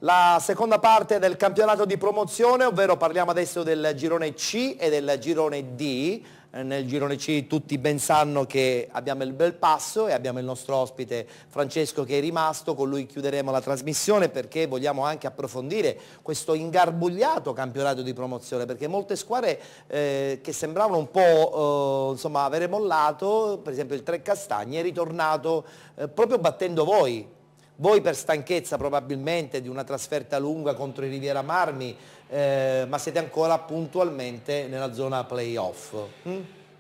La seconda parte del campionato di promozione, ovvero parliamo adesso del girone C e del girone D. Nel girone C tutti ben sanno che abbiamo il Belpasso e abbiamo il nostro ospite Francesco che è rimasto, con lui chiuderemo la trasmissione perché vogliamo anche approfondire questo ingarbugliato campionato di promozione, perché molte squadre che sembravano un po' insomma, avere mollato, per esempio il Trecastagni è ritornato proprio battendo voi. Voi per stanchezza probabilmente di una trasferta lunga contro i Riviera Marmi, ma siete ancora puntualmente nella zona playoff.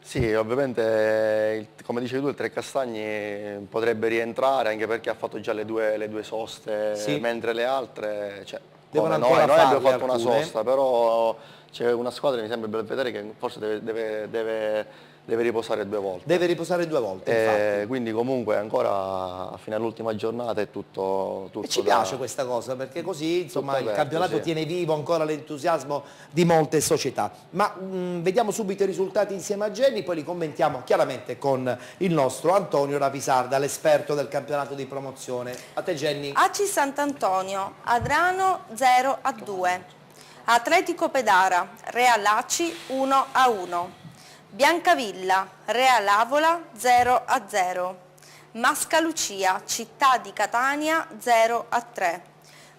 Sì, ovviamente come dicevi tu il Trecastagni potrebbe rientrare anche perché ha fatto già le due soste, Sì. Mentre le altre, cioè, Devono come ancora noi abbiamo farle fatto alcune. una sosta, però c'è una squadra, mi sembra Belvedere, che forse deve riposare 2 volte. Deve riposare 2 volte, infatti. Quindi comunque ancora fino all'ultima giornata è tutto E ci piace questa cosa perché così insomma, il aperto, campionato sì. tiene vivo ancora l'entusiasmo di molte società. Ma vediamo subito i risultati insieme a Jenny, poi li commentiamo chiaramente con il nostro Antonio Rapisarda, l'esperto del campionato di promozione. A te Jenny. AC Sant'Antonio, Adrano 0-2, Atletico Pedara, Real Aci 1-1, Biancavilla, Real Avola 0-0, Mascalucia, Città di Catania 0-3,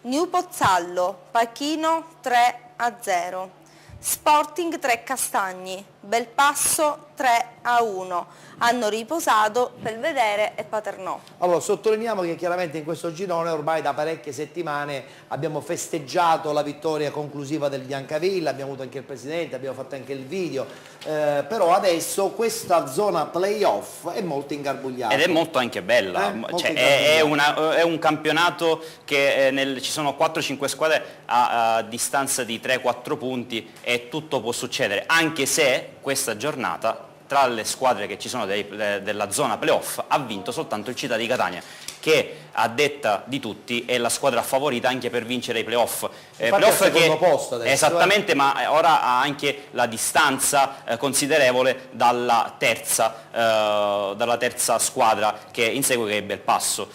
New Pozzallo, Pachino 3-0, Sporting Trecastagni, Belpasso 3-1, hanno riposato Belvedere e Paternò. Allora, sottolineiamo che chiaramente in questo girone ormai da parecchie settimane abbiamo festeggiato la vittoria conclusiva del Biancavilla, abbiamo avuto anche il presidente, abbiamo fatto anche il video, però adesso questa zona playoff è molto ingarbugliata. Ed è molto anche bella, Molto cioè, ingarbugliata. è un campionato che ci sono 4-5 squadre a distanza di 3-4 punti e tutto può succedere, anche se questa giornata tra le squadre che ci sono della zona playoff ha vinto soltanto il Città di Catania, che a detta di tutti è la squadra favorita anche per vincere i playoff. Playoff al secondo posto adesso, esattamente, ma ora ha anche la distanza considerevole dalla terza squadra che insegue, che è Belpasso.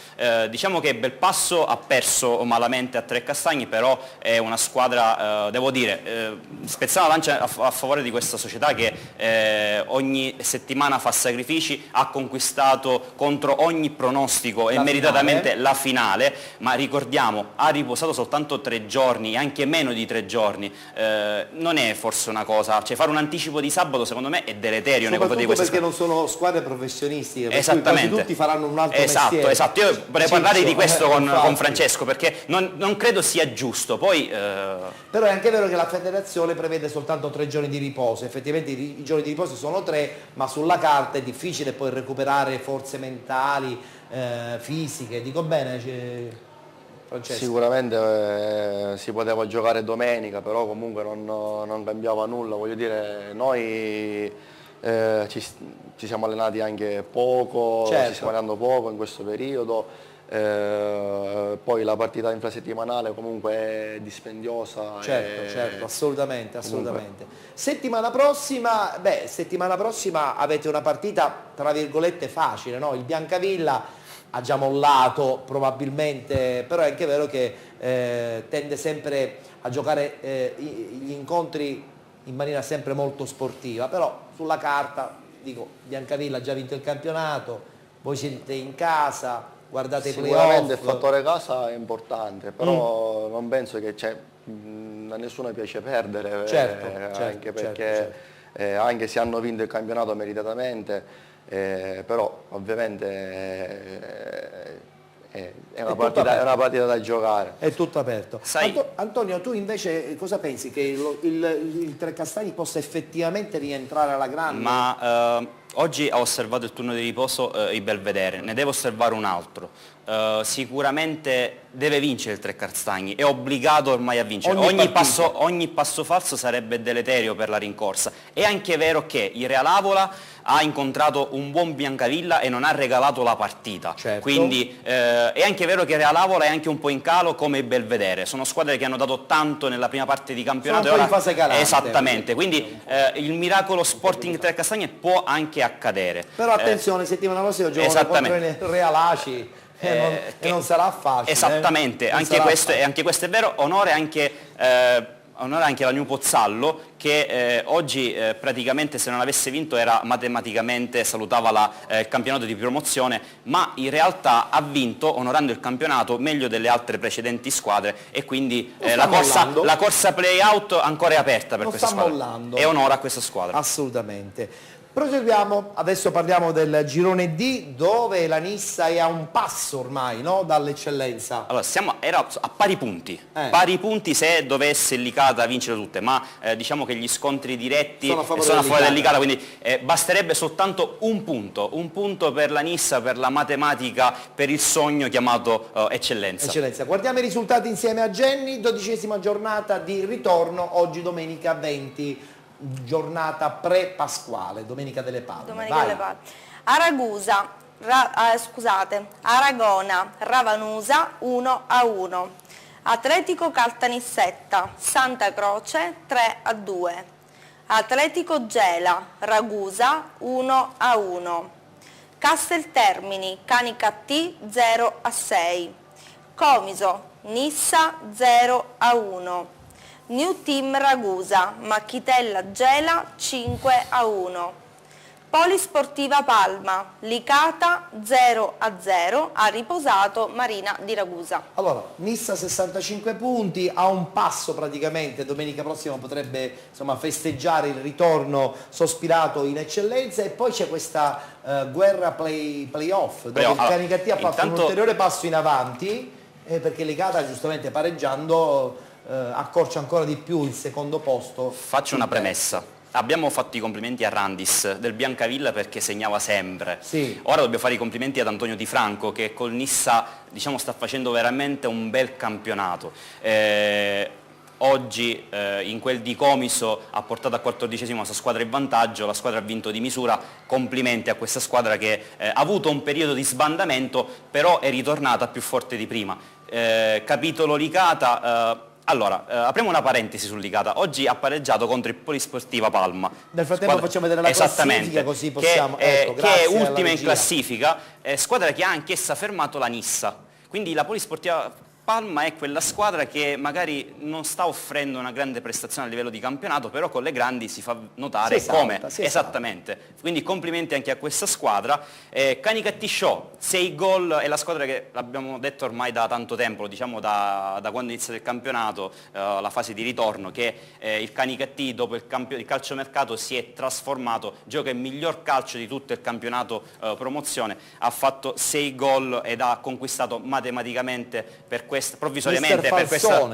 Diciamo che Belpasso ha perso malamente a Trecastagni, però è una squadra, devo dire, spezzare la lancia a favore di questa società che ogni settimana fa sacrifici, ha conquistato contro ogni pronostico e meritatamente la finale, ma ricordiamo ha riposato soltanto 3 giorni, anche meno di 3 giorni, non è forse una cosa, cioè fare un anticipo di sabato secondo me è deleterio nei confronti di queste perché non sono squadre professionistiche, per esattamente, cui quasi tutti faranno un altro mestiere. Esatto, io vorrei parlare di questo con Francesco perché non credo sia giusto, poi però è anche vero che la federazione prevede soltanto 3 giorni di riposo, effettivamente i giorni di riposo sono 3, ma sulla carta è difficile poi recuperare forze mentali, fisiche, dico bene Francesco? Sicuramente si poteva giocare domenica, però comunque non cambiava nulla, voglio dire, noi ci siamo allenati anche poco, certo. ci stiamo allenando poco in questo periodo, poi la partita infrasettimanale comunque è dispendiosa. Certo, assolutamente. Settimana prossima avete una partita tra virgolette facile, no? Il Biancavilla ha già mollato probabilmente, però è anche vero che tende sempre a giocare gli incontri in maniera sempre molto sportiva, però sulla carta, dico, Biancavilla ha già vinto il campionato, voi siete in casa, guardate i playoff. Sicuramente il fattore casa è importante, però non penso che a nessuno piace perdere, Certo, anche perché anche se hanno vinto il campionato meritatamente, però ovviamente è una partita da giocare. È tutto aperto. Sai, Antonio, tu invece cosa pensi? Che il Trecastagni possa effettivamente rientrare alla grande? ma oggi ho osservato il turno di riposo il Belvedere, ne devo osservare un altro. Sicuramente deve vincere il Trecastagni, è obbligato ormai a vincere. Ogni passo falso sarebbe deleterio per la rincorsa. È anche vero che il Real Avola ha incontrato un buon Biancavilla e non ha regalato la partita, certo. Quindi è anche vero che Real Avola è anche un po' in calo come il Belvedere, sono squadre che hanno dato tanto nella prima parte di campionato. Sono un po' in fase calante. Esattamente, quindi il miracolo Sporting Trecastagni può anche accadere. Però attenzione, settimana prossima giocano contro il Real Aci, e non sarà facile. Esattamente, anche questo è vero. Onore anche la New Pozzallo che oggi praticamente se non avesse vinto era matematicamente, salutava il campionato di promozione, ma in realtà ha vinto onorando il campionato meglio delle altre precedenti squadre e quindi la corsa play-out ancora è aperta per questa squadra e onora questa squadra. Assolutamente. Proseguiamo, adesso parliamo del girone D dove la Nissa è a un passo ormai, no? Dall'eccellenza. Allora, era a pari punti pari dovesse il Licata vincere tutte, ma diciamo che gli scontri diretti sono a favore del Licata, quindi basterebbe soltanto un punto per la Nissa, per la matematica, per il sogno chiamato eccellenza. Guardiamo i risultati insieme a Jenny, 12ª giornata di ritorno, oggi domenica 20. Giornata pre-pasquale, Domenica delle Palme. Aragona, Ravanusa 1-1. Atletico Caltanissetta, Santa Croce 3-2. Atletico Gela, Ragusa 1-1. Casteltermini, Canicattì 0-6. Comiso, Nissa 0-1. New Team Ragusa, Macchitella Gela 5-1. Polisportiva Palma, Licata 0-0, ha riposato Marina di Ragusa. Allora, Nissa 65 punti, a un passo praticamente, domenica prossima potrebbe festeggiare il ritorno sospirato in eccellenza e poi c'è questa guerra playoff dove il Canicattì ha fatto un ulteriore passo in avanti perché Licata giustamente pareggiando accorcia ancora di più il secondo posto. Faccio una premessa. Abbiamo fatto i complimenti a Randis del Biancavilla perché segnava sempre. Sì. Ora dobbiamo fare i complimenti ad Antonio Di Franco che col Nissa sta facendo veramente un bel campionato. Oggi in quel di Comiso ha portato a 14esimo la sua squadra in vantaggio, la squadra ha vinto di misura, complimenti a questa squadra che ha avuto un periodo di sbandamento però è ritornata più forte di prima. Capitolo Licata. Allora, apriamo una parentesi sul Licata. Oggi ha pareggiato contro il Polisportiva Palma. Nel frattempo facciamo vedere la classifica così possiamo... che è ultima in classifica, squadra che ha anch'essa fermato la Nissa. Quindi la Polisportiva Palma è quella squadra che magari non sta offrendo una grande prestazione a livello di campionato, però con le grandi si fa notare come. Esattamente. Quindi complimenti anche a questa squadra. Canicattì Show, 6 gol, è la squadra che l'abbiamo detto ormai da tanto tempo, lo diciamo da quando inizia il campionato, la fase di ritorno, che il Canicattì dopo il calciomercato si è trasformato, gioca il miglior calcio di tutto il campionato promozione, ha fatto 6 gol ed ha conquistato matematicamente provvisoriamente per questa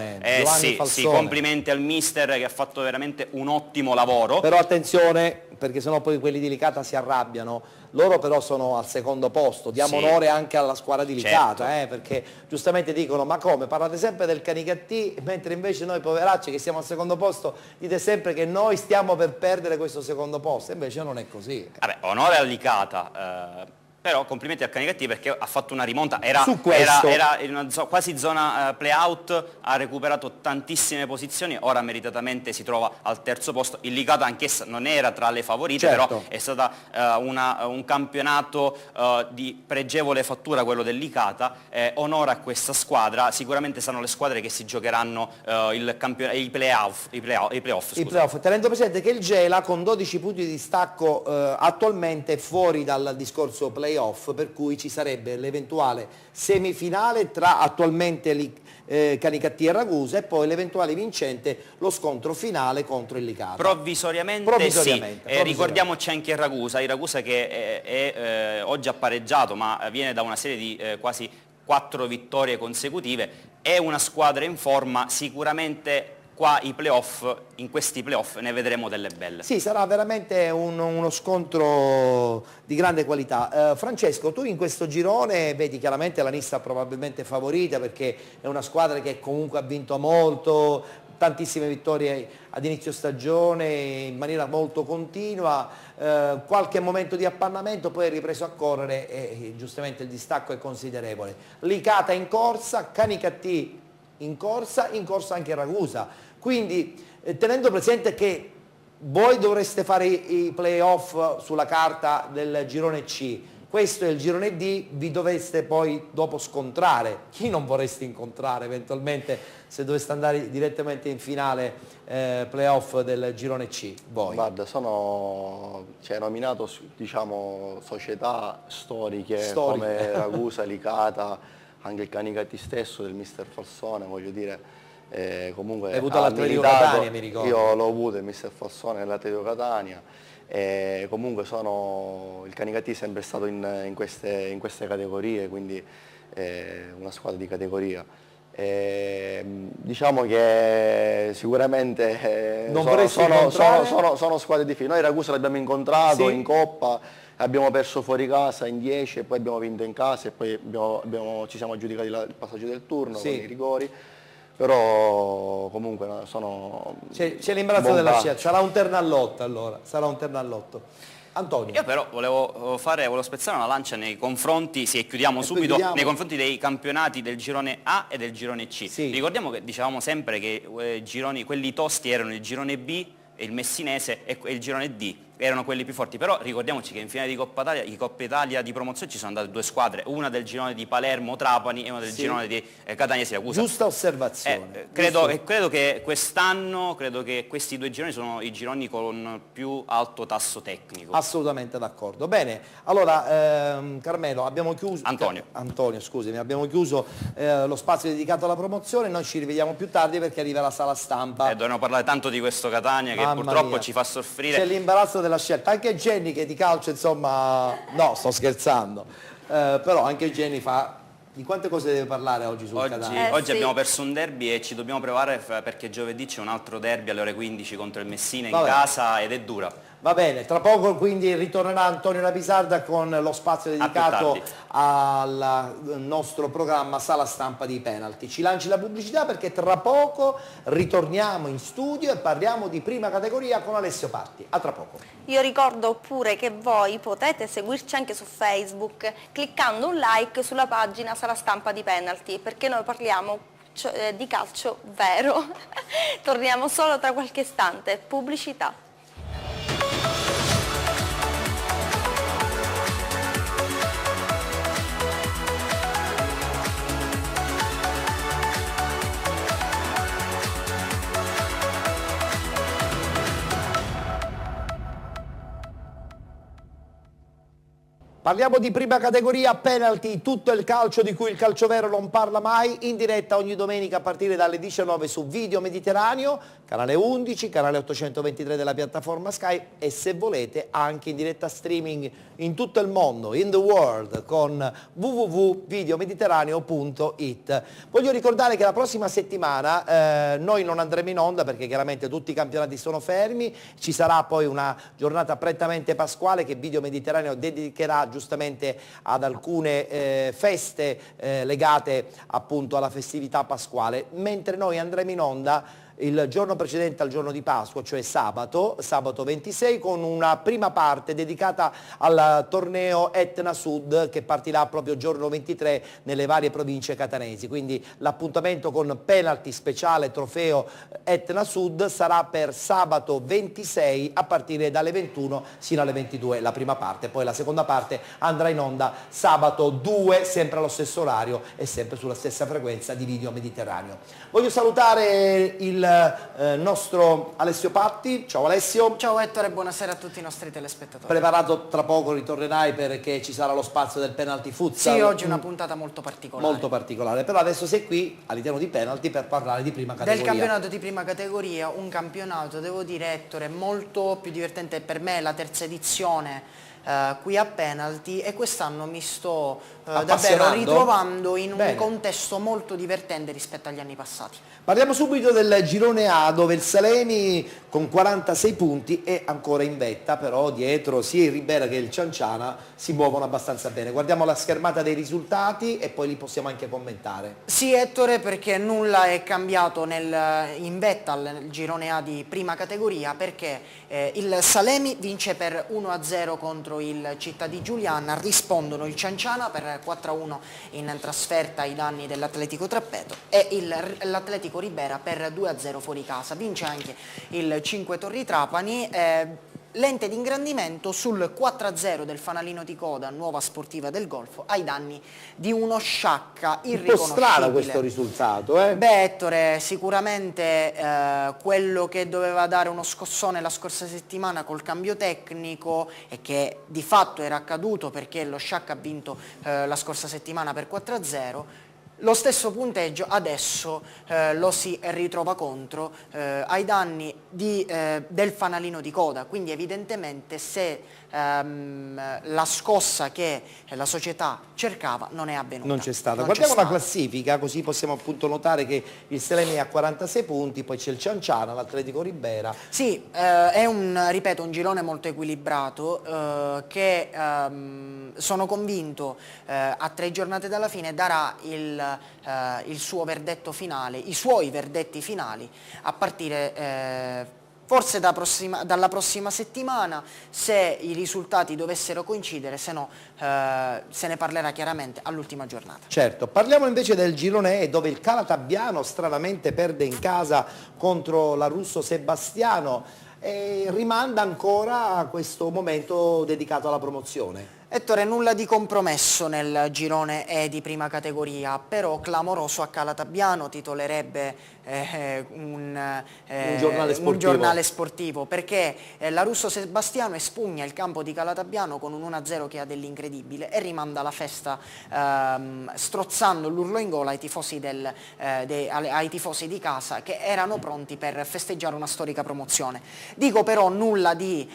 sì, complimenti al mister che ha fatto veramente un ottimo lavoro. Però attenzione perché sennò poi quelli di Licata si arrabbiano, loro però sono al secondo posto, diamo onore anche alla squadra di Licata, perché giustamente dicono ma come, parlate sempre del Canicattì mentre invece noi poveracci che siamo al secondo posto dite sempre che noi stiamo per perdere questo secondo posto, invece non è così. Vabbè, onore a Licata. Però complimenti al Canicattì perché ha fatto una rimonta, era in una quasi zona play-out, ha recuperato tantissime posizioni, ora meritatamente si trova al terzo posto. Il Licata anch'essa non era tra le favorite, però è stata un campionato di pregevole fattura quello del Licata, onora a questa squadra, sicuramente saranno le squadre che si giocheranno i playoff. Tenendo presente che il Gela con 12 punti di distacco attualmente è fuori dal discorso playoff, per cui ci sarebbe l'eventuale semifinale tra attualmente Canicattì e Ragusa e poi l'eventuale vincente lo scontro finale contro il Licata. Provvisoriamente. Ricordiamoci anche il Ragusa che oggi ha pareggiato ma viene da una serie di quasi 4 vittorie consecutive, è una squadra in forma, sicuramente qua in questi playoff ne vedremo delle belle. Sì, sarà veramente uno scontro di grande qualità. Francesco, tu in questo girone vedi chiaramente la Nissa probabilmente favorita perché è una squadra che comunque ha vinto molto, tantissime vittorie ad inizio stagione in maniera molto continua, qualche momento di appannamento, poi è ripreso a correre e giustamente il distacco è considerevole. Licata in corsa, Canicattì in corsa anche Ragusa. Quindi tenendo presente che voi dovreste fare i playoff sulla carta del girone C, questo è il girone D, vi doveste poi dopo scontrare. Chi non vorreste incontrare eventualmente se doveste andare direttamente in finale playoff del girone C? Voi? Guarda, sono nominato diciamo, società storiche come Ragusa, Licata, anche il Canicati stesso del mister Falsone, voglio dire, comunque hai avuto ha l'Atletico militato. Catania, mi ricordo. Io l'ho avuto il mister Falsone nell'Atletico Catania, e comunque il Canicati è sempre stato in queste categorie, quindi una squadra di categoria. Diciamo che sicuramente sono squadre difficili. Noi Ragusa l'abbiamo incontrato in Coppa, abbiamo perso fuori casa in 10 e poi abbiamo vinto in casa e poi ci siamo aggiudicati il passaggio del turno con i rigori, però comunque sono... C'è l'imbarazzo della scelta, sarà un terno all'otto allora, sarà un terno all'otto. Antonio. Io però volevo spezzare una lancia nei confronti, e chiudiamo subito, nei confronti dei campionati del girone A e del girone C. Ricordiamo che dicevamo sempre che quelli tosti erano il girone B, il Messinese e il girone D, erano quelli più forti, però ricordiamoci che in finale di Coppa Italia di promozione ci sono andate due squadre, una del girone di Palermo Trapani e una del girone di Catania Siracusa. Giusta osservazione. Credo che quest'anno, questi due gironi sono i gironi con più alto tasso tecnico. Assolutamente d'accordo. Bene, allora Carmelo, abbiamo chiuso... Antonio, scusami, abbiamo chiuso lo spazio dedicato alla promozione, noi ci rivediamo più tardi perché arriva la sala stampa. Dobbiamo parlare tanto di questo Catania che purtroppo ci fa soffrire. C'è l'imbarazzo della scelta, anche Jenny che di calcio insomma, no, sto scherzando, però anche Jenny fa... Di quante cose deve parlare oggi sul Catania? Oggi abbiamo perso un derby e ci dobbiamo preparare perché giovedì c'è un altro derby alle ore 15 contro il Messina in casa ed è dura. Va bene, tra poco quindi ritornerà Antonio Rapisarda con lo spazio dedicato al nostro programma Sala Stampa di Penalty. Ci lanci la pubblicità perché tra poco ritorniamo in studio e parliamo di prima categoria con Alessio Patti. A tra poco. Io ricordo pure che voi potete seguirci anche su Facebook cliccando un like sulla pagina Sala Stampa di Penalty, perché noi parliamo di calcio vero. Torniamo solo tra qualche istante. Pubblicità. Parliamo di prima categoria, penalty, tutto il calcio di cui il calcio vero non parla mai, in diretta ogni domenica a partire dalle 19 su Video Mediterraneo, canale 11, canale 823 della piattaforma Sky e se volete anche in diretta streaming in tutto il mondo, in the world, con www.videomediterraneo.it. Voglio ricordare che la prossima settimana noi non andremo in onda perché chiaramente tutti i campionati sono fermi, ci sarà poi una giornata prettamente pasquale che Video Mediterraneo dedicherà giustamente ad alcune feste legate appunto alla festività pasquale, mentre noi andremo in onda il giorno precedente al giorno di Pasqua, cioè sabato 26, con una prima parte dedicata al torneo Etna Sud che partirà proprio giorno 23 nelle varie province catanesi. Quindi l'appuntamento con penalty speciale trofeo Etna Sud sarà per sabato 26 a partire dalle 21 sino alle 22 la prima parte, poi la seconda parte andrà in onda sabato 2 sempre allo stesso orario e sempre sulla stessa frequenza di Video Mediterraneo. Voglio salutare il nostro Alessio Patti. Ciao Alessio. Ciao Ettore, buonasera a tutti i nostri telespettatori. Preparato, tra poco ritornerai perché ci sarà lo spazio del penalty futsal. Sì, oggi è una puntata molto particolare. Molto particolare, però adesso sei qui all'interno di penalty per parlare di prima categoria. Del campionato di prima categoria, un campionato, devo dire Ettore, molto più divertente per me, la terza edizione. Qui a penalty e quest'anno mi sto davvero ritrovando in un contesto molto divertente rispetto agli anni passati. Parliamo subito del girone A dove il Salemi con 46 punti è ancora in vetta, però dietro sia il Ribera che il Cianciana si muovono abbastanza bene. Guardiamo la schermata dei risultati e poi li possiamo anche commentare. Sì Ettore, perché nulla è cambiato in vetta al girone A di prima categoria, perché il Salemi vince per 1-0 contro il Città di Giuliana, rispondono il Cianciana per 4-1 in trasferta ai danni dell'Atletico Trappeto e l'Atletico Ribera per 2-0 fuori casa. Vince anche il 5 Torri Trapani. lente di ingrandimento sul 4-0 del fanalino di coda, nuova sportiva del Golfo, ai danni di uno Sciacca irriconoscibile. Un po' strano questo risultato, Beh, Ettore, sicuramente quello che doveva dare uno scossone la scorsa settimana col cambio tecnico, e che di fatto era accaduto perché lo Sciacca ha vinto la scorsa settimana per 4-0, lo stesso punteggio adesso lo si ritrova contro ai danni del fanalino di coda, quindi evidentemente se la scossa che la società cercava non è avvenuta. Non c'è stata. Non Guardiamo c'è la stata. classifica, così possiamo appunto notare che il Selemi è a 46 punti, poi c'è il Cianciana, l'Atletico Ribera. Sì, ripeto, un girone molto equilibrato che sono convinto a 3 giornate dalla fine darà il suo verdetto finale, i suoi verdetti finali a partire forse dalla prossima settimana, se i risultati dovessero coincidere, se no se ne parlerà chiaramente all'ultima giornata. Certo, parliamo invece del girone E, dove il Calatabbiano stranamente perde in casa contro la Russo Sebastiano e rimanda ancora a questo momento dedicato alla promozione. Ettore, nulla di compromesso nel girone E di prima categoria, però clamoroso a Calatabbiano, titolerebbe un giornale sportivo, perché la Russo Sebastiano espugna il campo di Calatabbiano con un 1-0 che ha dell'incredibile e rimanda la festa strozzando l'urlo in gola ai tifosi di casa, che erano pronti per festeggiare una storica promozione. Dico però nulla di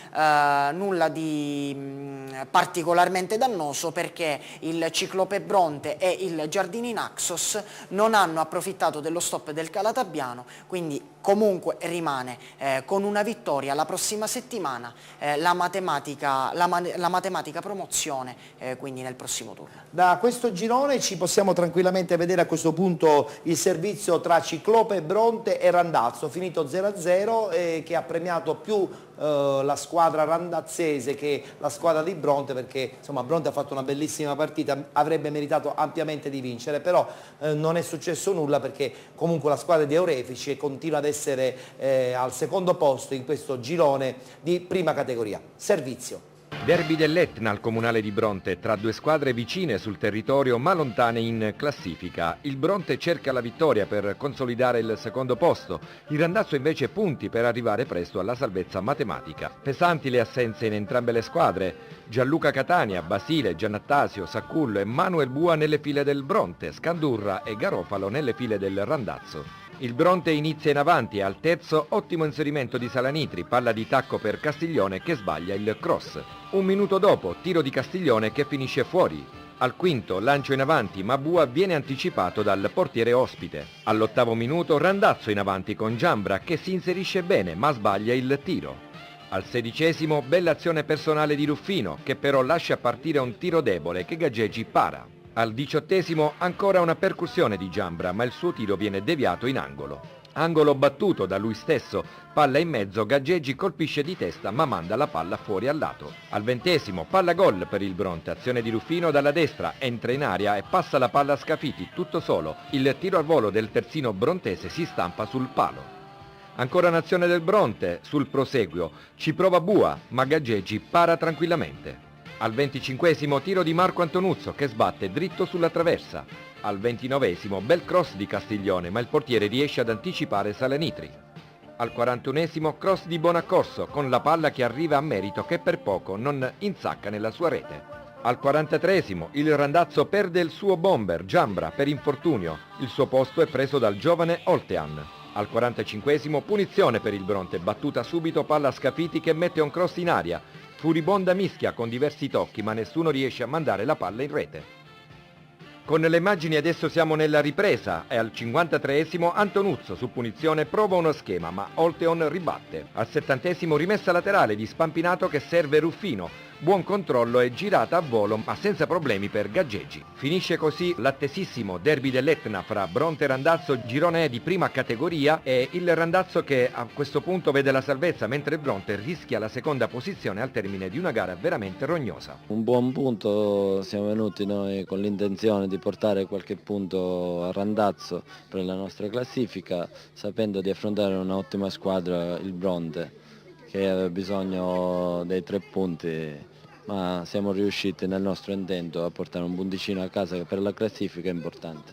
particolarmente dannoso, perché il Ciclope Bronte e il Giardini Naxos non hanno approfittato dello stop del Calatabbiano, quindi comunque rimane con una vittoria la prossima settimana la matematica promozione, quindi nel prossimo turno. Da questo girone ci possiamo tranquillamente vedere a questo punto il servizio tra Ciclope Bronte e Randazzo, finito 0-0, che ha premiato più la squadra randazzese che la squadra di Bronte, perché insomma Bronte ha fatto una bellissima partita, avrebbe meritato ampiamente di vincere, però non è successo nulla, perché comunque la squadra di Eurefici continua ad essere al secondo posto in questo girone di prima categoria. Servizio. Derby dell'Etna al Comunale di Bronte, tra due squadre vicine sul territorio ma lontane in classifica. Il Bronte cerca la vittoria per consolidare il secondo posto, il Randazzo invece punti per arrivare presto alla salvezza matematica. Pesanti le assenze in entrambe le squadre: Gianluca Catania, Basile, Giannattasio, Saccullo e Manuel Bua nelle file del Bronte, Scandurra e Garofalo nelle file del Randazzo. Il Bronte inizia in avanti e al terzo ottimo inserimento di Salanitri, palla di tacco per Castiglione che sbaglia il cross. Un minuto dopo tiro di Castiglione che finisce fuori. Al quinto lancio in avanti ma Bua viene anticipato dal portiere ospite. All'8° minuto Randazzo in avanti con Giambra che si inserisce bene ma sbaglia il tiro. Al 16° bella azione personale di Ruffino che però lascia partire un tiro debole che Gaggegi para. Al 18° ancora una percussione di Giambra, ma il suo tiro viene deviato in angolo. Angolo battuto da lui stesso, palla in mezzo, Gaggegi colpisce di testa ma manda la palla fuori al lato. Al 20° palla gol per il Bronte, azione di Ruffino dalla destra, entra in aria e passa la palla a Scafiti, tutto solo. Il tiro al volo del terzino brontese si stampa sul palo. Ancora un'azione del Bronte, sul proseguio, ci prova Bua, ma Gaggegi para tranquillamente. Al 25° tiro di Marco Antonuzzo che sbatte dritto sulla traversa. Al 29° bel cross di Castiglione, ma il portiere riesce ad anticipare Salanitri. Al 41° cross di Bonaccorso con la palla che arriva a merito che per poco non insacca nella sua rete. Al 43° il Randazzo perde il suo bomber Giambra per infortunio. Il suo posto è preso dal giovane Oltean. Al 45° punizione per il Bronte, battuta subito palla a Scafiti che mette un cross in aria. Furibonda mischia con diversi tocchi ma nessuno riesce a mandare la palla in rete. Con le immagini adesso siamo nella ripresa e al 53° Antonuzzo su punizione prova uno schema ma Olteon ribatte. Al 70° rimessa laterale di Spampinato che serve Ruffino. Buon controllo e girata a volo ma senza problemi per Gaggegi. Finisce così l'attesissimo derby dell'Etna fra Bronte e Randazzo, girone E di prima categoria, e il Randazzo che a questo punto vede la salvezza mentre il Bronte rischia la seconda posizione al termine di una gara veramente rognosa. Un buon punto, siamo venuti noi con l'intenzione di portare qualche punto a Randazzo per la nostra classifica, sapendo di affrontare un'ottima squadra, il Bronte. che aveva bisogno dei 3 punti, ma siamo riusciti nel nostro intento a portare un punticino a casa che per la classifica è importante.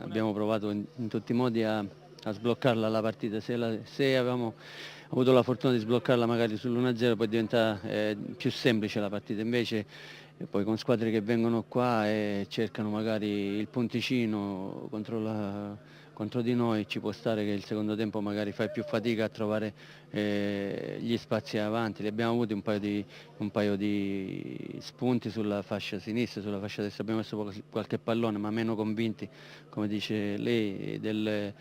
Abbiamo provato in tutti i modi a sbloccarla la partita, se avevamo avuto la fortuna di sbloccarla magari sull'1-0 poi diventa più semplice la partita, invece poi con squadre che vengono qua e cercano magari il punticino contro di noi, ci può stare che il secondo tempo magari fai più fatica a trovare gli spazi avanti. Li abbiamo avuti un paio di spunti sulla fascia sinistra, sulla fascia destra abbiamo messo qualche pallone, ma meno convinti, come dice lei, del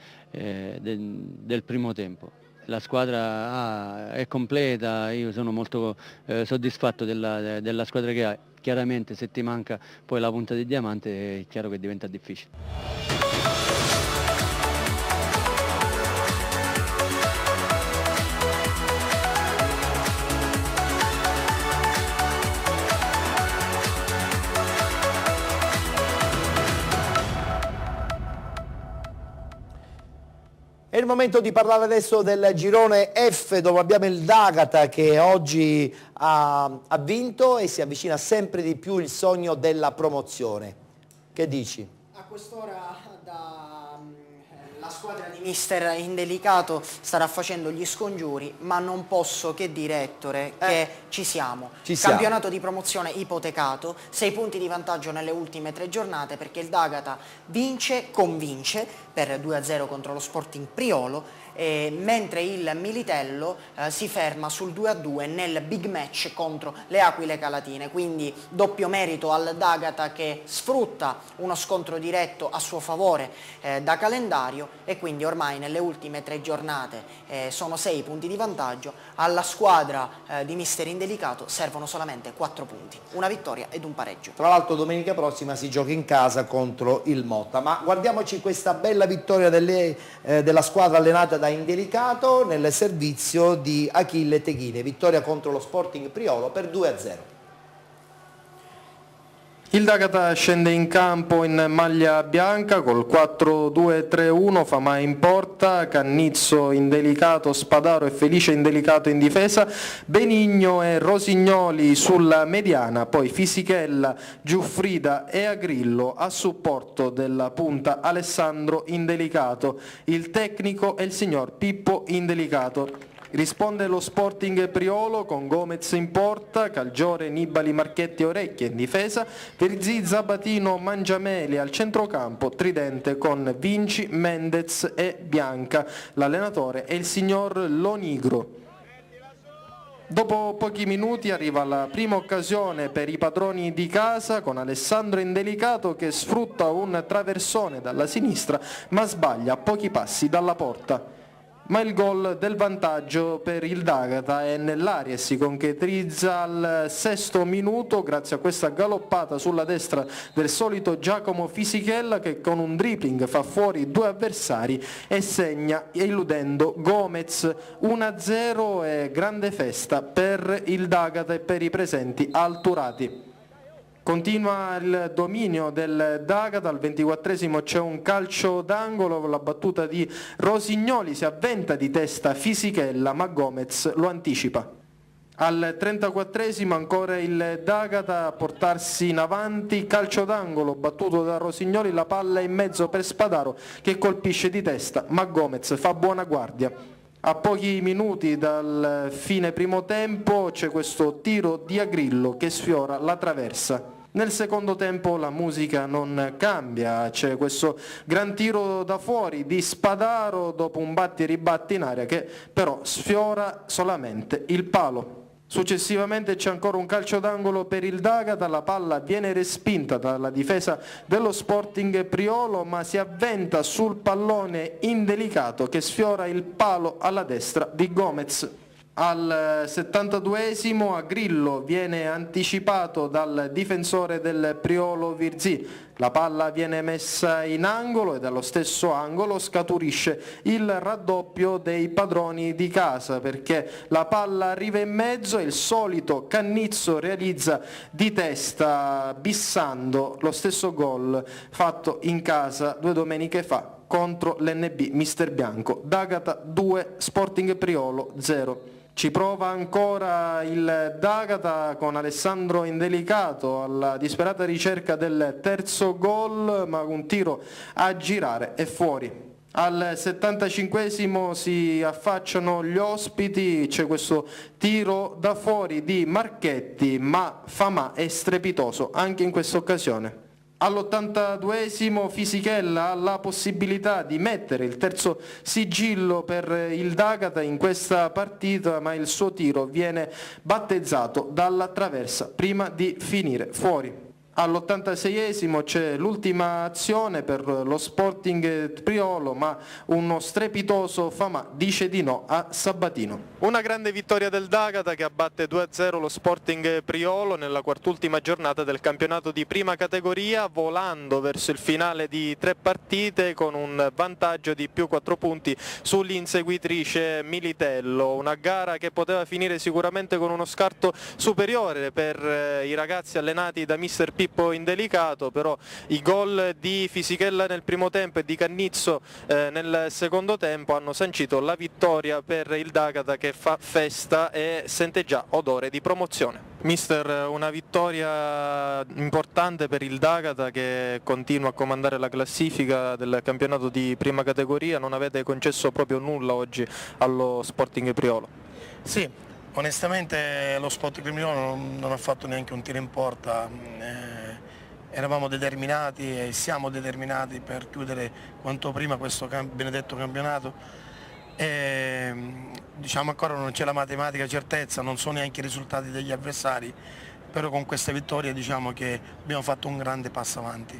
primo tempo. La squadra è completa, io sono molto soddisfatto della squadra che ha. Chiaramente se ti manca poi la punta di diamante è chiaro che diventa difficile. È il momento di parlare adesso del girone F, dove abbiamo il D'Agata che oggi ha vinto e si avvicina sempre di più il sogno della promozione. Che dici? A quest'ora la squadra di mister Indelicato starà facendo gli scongiuri, ma non posso che dire, Ettore, che ci siamo. Campionato di promozione ipotecato, 6 punti di vantaggio nelle ultime 3 giornate, perché il D'Agata convince per 2-0 contro lo Sporting Priolo, mentre il Militello si ferma sul 2-2 nel big match contro le Aquile Calatine, quindi doppio merito al D'Agata che sfrutta uno scontro diretto a suo favore da calendario, e quindi ormai nelle ultime 3 giornate sono 6 punti di vantaggio. Alla squadra di mister Indelicato servono solamente 4 punti, una vittoria ed un pareggio. Tra l'altro domenica prossima si gioca in casa contro il Motta, ma guardiamoci questa bella vittoria della squadra allenata da Indelicato nel servizio di Achille Teghine, vittoria contro lo Sporting Priolo per 2-0. Il D'Agata scende in campo in maglia bianca col 4-2-3-1, Famà in porta, Cannizzo Indelicato, Spadaro e Felice Indelicato in difesa, Benigno e Rosignoli sulla mediana, poi Fisichella, Giuffrida e Agrillo a supporto della punta Alessandro Indelicato. Il tecnico è il signor Pippo Indelicato. Risponde lo Sporting Priolo con Gomez in porta, Calgiore, Nibali, Marchetti e Orecchie in difesa, Verzì, Zabatino, Mangiameli al centrocampo, tridente con Vinci, Mendez e Bianca. L'allenatore è il signor Lonigro. Dopo pochi minuti arriva la prima occasione per i padroni di casa con Alessandro Indelicato che sfrutta un traversone dalla sinistra ma sbaglia a pochi passi dalla porta. Ma il gol del vantaggio per il D'Agata è nell'aria e si concretizza al 6° minuto grazie a questa galoppata sulla destra del solito Giacomo Fisichella che con un dribbling fa fuori 2 avversari e segna illudendo Gomez. 1-0 e grande festa per il D'Agata e per i presenti alturati. Continua il dominio del D'Agata, al 24esimo c'è un calcio d'angolo, la battuta di Rosignoli si avventa di testa Fisichella ma Gomez lo anticipa. Al 34esimo ancora il D'Agata a portarsi in avanti, calcio d'angolo battuto da Rosignoli, la palla in mezzo per Spadaro che colpisce di testa ma Gomez fa buona guardia. A pochi minuti dal fine primo tempo c'è questo tiro di Agrillo che sfiora la traversa. Nel secondo tempo la musica non cambia, c'è questo gran tiro da fuori di Spadaro dopo un batti e ribatti in aria che però sfiora solamente il palo. Successivamente c'è ancora un calcio d'angolo per il D'Agata, la palla viene respinta dalla difesa dello Sporting Priolo ma si avventa sul pallone Indelicato che sfiora il palo alla destra di Gomez. Al 72esimo Agrillo viene anticipato dal difensore del Priolo Virzì, la palla viene messa in angolo e dallo stesso angolo scaturisce il raddoppio dei padroni di casa perché la palla arriva in mezzo e il solito Cannizzo realizza di testa bissando lo stesso gol fatto in casa 2 domeniche fa contro l'NB Mister Bianco. D'Agata 2, Sporting Priolo 0. Ci prova ancora il D'Agata con Alessandro Indelicato alla disperata ricerca del terzo gol, ma un tiro a girare è fuori. Al 75esimo si affacciano gli ospiti, c'è questo tiro da fuori di Marchetti, ma Famà è strepitoso anche in questa occasione. All'82esimo Fisichella ha la possibilità di mettere il terzo sigillo per il D'Agata in questa partita, ma il suo tiro viene battezzato dalla traversa prima di finire fuori. All'86esimo c'è l'ultima azione per lo Sporting Priolo, ma uno strepitoso Famà dice di no a Sabatino. Una grande vittoria del D'Agata che abbatte 2-0 lo Sporting Priolo nella quartultima giornata del campionato di prima categoria, volando verso il finale di 3 partite con un vantaggio di più 4 punti sull'inseguitrice Militello. Una gara che poteva finire sicuramente con uno scarto superiore per i ragazzi allenati da mister Pippo Indelicato, però i gol di Fisichella nel primo tempo e di Cannizzo nel secondo tempo hanno sancito la vittoria per il D'Agata, che fa festa e sente già odore di promozione. Mister, una vittoria importante per il D'Agata che continua a comandare la classifica del campionato di prima categoria. Non avete concesso proprio nulla oggi allo Sporting Priolo? Sì, onestamente lo Sporting Priolo non ha fatto neanche un tiro in porta. Eravamo determinati e siamo determinati per chiudere quanto prima questo benedetto campionato. Diciamo ancora non c'è la matematica certezza, non so neanche i risultati degli avversari, però con questa vittoria diciamo che abbiamo fatto un grande passo avanti.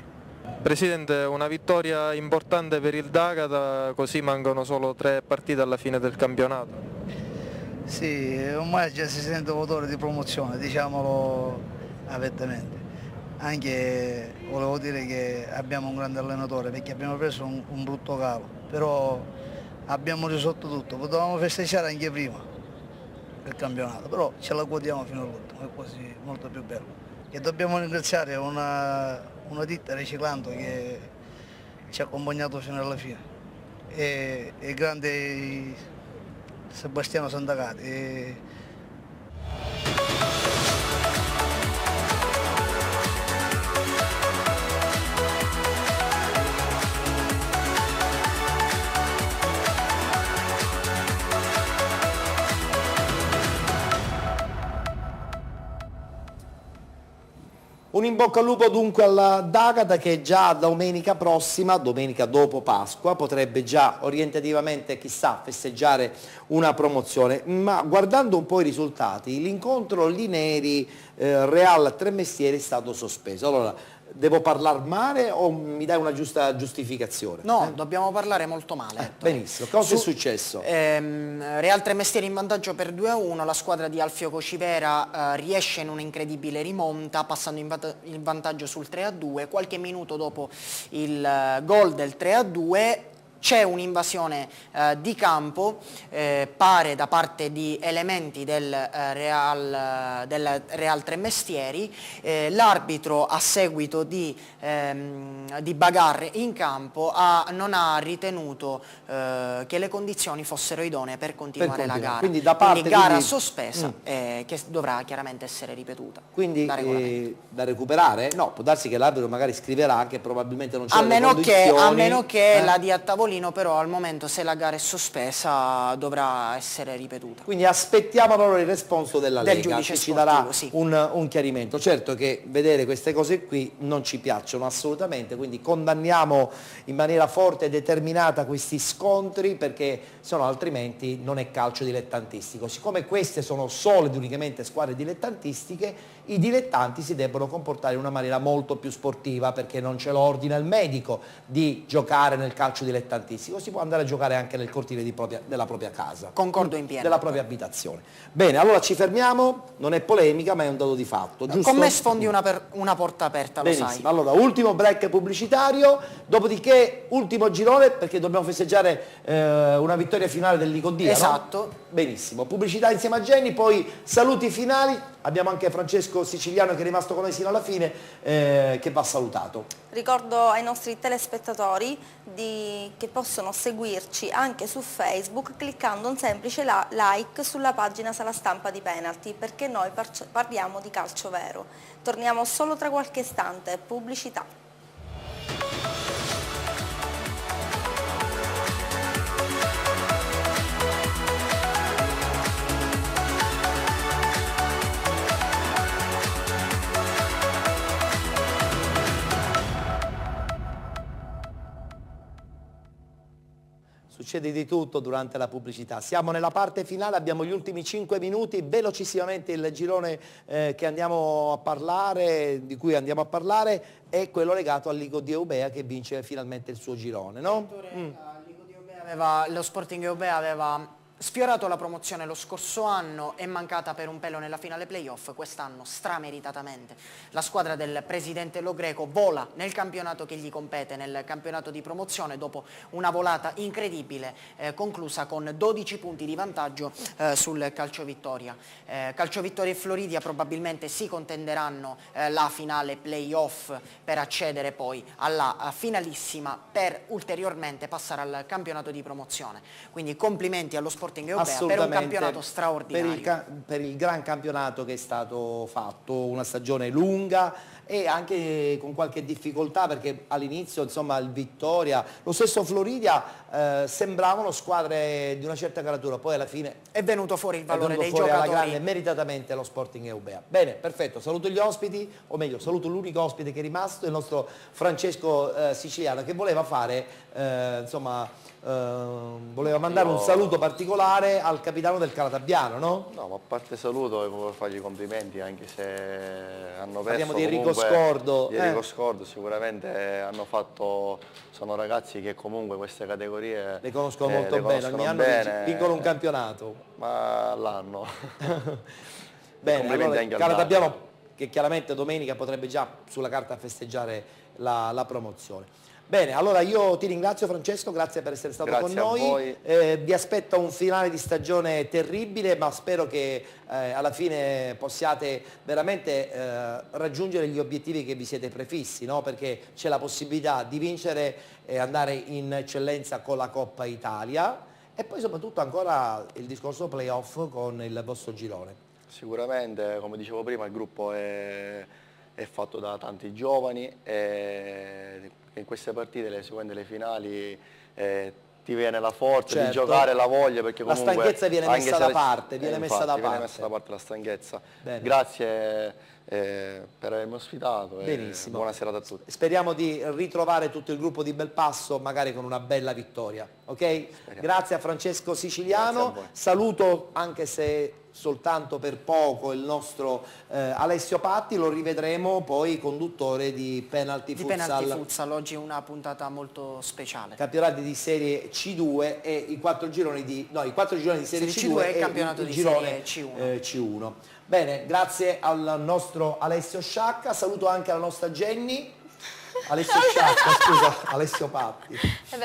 Presidente, una vittoria importante per il D'Agata, così mancano solo 3 partite alla fine del campionato. Sì, ormai già si sente odore di promozione, diciamolo apertamente. Anche volevo dire che abbiamo un grande allenatore, perché abbiamo preso un brutto calo, però abbiamo risolto tutto. Potevamo festeggiare anche prima del campionato, però ce la godiamo fino all'ultimo, è così molto più bello. E dobbiamo ringraziare una ditta Riciclando che ci ha accompagnato fino alla fine, e il grande Sebastiano Santacati. Un in bocca al lupo dunque alla D'Agata, che già domenica prossima, domenica dopo Pasqua, potrebbe già orientativamente, chissà, festeggiare una promozione. Ma guardando un po' i risultati, l'incontro Lineri Real Tremestieri è stato sospeso. Allora, devo parlare male o mi dai una giusta giustificazione? No, dobbiamo parlare molto male. Benissimo, cosa è successo? Real Tremestieri in vantaggio per 2-1, la squadra di Alfio Cocivera riesce in un'incredibile rimonta, passando in vantaggio sul 3-2, qualche minuto dopo il gol del 3-2. C'è un'invasione di campo, pare da parte di elementi del Real Tremestieri. L'arbitro, a seguito di bagarre in campo, non ha ritenuto che le condizioni fossero idonee per continuare la gara. Quindi gara sospesa che dovrà chiaramente essere ripetuta. Quindi da recuperare? No, può darsi che l'arbitro magari scriverà anche probabilmente non c'è le condizioni. A meno che la dia a tavolino, però al momento, se la gara è sospesa, dovrà essere ripetuta. Quindi aspettiamo allora il responso della Lega, che ci darà sì, un chiarimento. Certo che vedere queste cose qui non ci piacciono assolutamente, quindi condanniamo in maniera forte e determinata questi scontri, perché se no altrimenti non è calcio dilettantistico. Siccome queste sono solo ed unicamente squadre dilettantistiche, i dilettanti si debbono comportare in una maniera molto più sportiva, perché non ce lo ordina il medico di giocare nel calcio dilettantistico, si può andare a giocare anche nel cortile della propria casa. Concordo in pieno. Della propria abitazione. Bene, allora ci fermiamo, non è polemica ma è un dato di fatto, giusto? Con me sfondi una porta aperta, lo Benissimo. sai. Allora, ultimo break pubblicitario, dopodiché ultimo girone, perché dobbiamo festeggiare una vittoria finale del Licodia, esatto. no? Benissimo, pubblicità insieme a Jenny, poi saluti finali, abbiamo anche Francesco Siciliano che è rimasto con noi sino alla fine, che va salutato. Ricordo ai nostri telespettatori che possono seguirci anche su Facebook cliccando un semplice like sulla pagina Sala Stampa di Penalty, perché noi parliamo di calcio vero. Torniamo solo tra qualche istante, pubblicità. Succede di tutto durante la pubblicità. Siamo nella parte finale, abbiamo gli ultimi 5 minuti, velocissimamente il girone che andiamo a parlare, di cui andiamo a parlare, è quello legato al Ligo di Eubea che vince finalmente il suo girone, no? Lo Sporting Eubea aveva sfiorato la promozione lo scorso anno, è mancata per un pelo nella finale playoff, quest'anno strameritatamente la squadra del presidente Lo Greco vola nel campionato che gli compete, nel campionato di promozione, dopo una volata incredibile conclusa con 12 punti di vantaggio sul Calcio Vittoria. Calcio Vittoria e Floridia probabilmente si contenderanno la finale playoff per accedere poi alla finalissima per ulteriormente passare al campionato di promozione. Quindi complimenti allo Sporting Eubea per un campionato straordinario. Per il gran campionato che è stato fatto, una stagione lunga e anche con qualche difficoltà, perché all'inizio insomma il Vittoria, lo stesso Floridia sembravano squadre di una certa caratura, poi alla fine è venuto fuori il valore dei alla giocatori. grande, meritatamente lo Sporting Eubea. Bene, perfetto, saluto gli ospiti, o meglio saluto l'unico ospite che è rimasto, il nostro Francesco Siciliano, che voleva fare voleva mandare un saluto particolare al capitano del Calatabbiano, no? No, ma a parte saluto, volevo fargli i complimenti, anche se hanno perso. Parliamo di Enrico Scordo. Di Enrico Scordo, sicuramente hanno fatto, sono ragazzi che comunque queste categorie le conoscono molto bene, ogni anno vincono un campionato. Ma l'anno. Bene, allora, Calatabbiano che chiaramente domenica potrebbe già sulla carta festeggiare la promozione. Bene, allora io ti ringrazio Francesco, grazie per essere stato con noi, vi aspetto un finale di stagione terribile, ma spero che alla fine possiate veramente raggiungere gli obiettivi che vi siete prefissi, no? Perché c'è la possibilità di vincere e andare in eccellenza con la Coppa Italia e poi soprattutto ancora il discorso playoff con il vostro girone. Sicuramente, come dicevo prima, il gruppo è fatto da tanti giovani e in queste partite, le seguenti le finali, ti viene la forza di giocare, la voglia, perché comunque la stanchezza viene messa da parte, viene messa da parte la stanchezza. Bene. Grazie per avermi ospitato. Benissimo. Buona serata a tutti. Speriamo di ritrovare tutto il gruppo di Belpasso, magari con una bella vittoria. Ok? Speriamo. Grazie a Francesco Siciliano, saluto anche se soltanto per poco il nostro Alessio Patti, lo rivedremo poi conduttore di Penalty Futsal. Oggi una puntata molto speciale. Campionati di Serie C2 e i 4 gironi di Serie C2 e il campionato di Serie C1. C1. Bene, grazie al nostro Alessio Sciacca, saluto anche la nostra Jenny. Alessio Sciacca, scusa, Alessio Patti.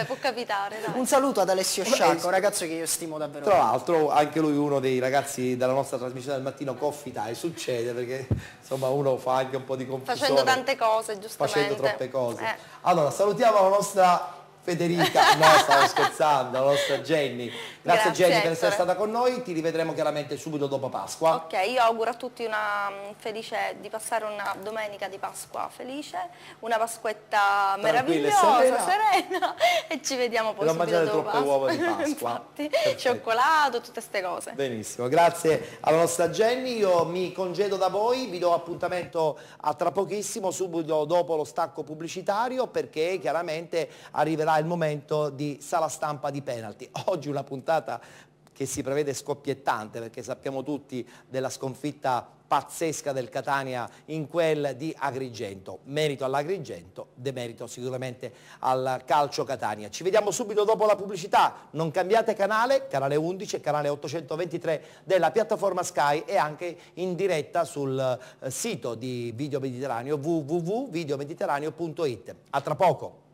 Può capitare, dai. Un saluto ad Alessio Sciacca, un ragazzo che io stimo davvero. Tra l'altro anche lui uno dei ragazzi della nostra trasmissione del mattino Coffee Time, succede perché insomma uno fa anche un po' di confusione. Facendo tante cose, giustamente. Facendo troppe cose. Allora, salutiamo la nostra Federica, no, stavo scherzando, la nostra Jenny. Grazie Jenny per essere stata con noi, ti rivedremo chiaramente subito dopo Pasqua. Ok, io auguro a tutti di passare una domenica di Pasqua felice, una Pasquetta meravigliosa, serena e ci vediamo poi subito dopo Pasqua. troppe uova di Pasqua. Infatti, cioccolato, tutte queste cose. Benissimo, grazie alla nostra Jenny, io mi congedo da voi, vi do appuntamento a tra pochissimo, subito dopo lo stacco pubblicitario, perché chiaramente arriverà il momento di Sala Stampa di Penalty. Oggi una puntata che si prevede scoppiettante, perché sappiamo tutti della sconfitta pazzesca del Catania in quel di Agrigento. Merito all'Agrigento, demerito sicuramente al Calcio Catania. Ci vediamo subito dopo la pubblicità, non cambiate canale, canale 11 e canale 823 della piattaforma Sky e anche in diretta sul sito di Video Mediterraneo www.videomediterraneo.it. A tra poco.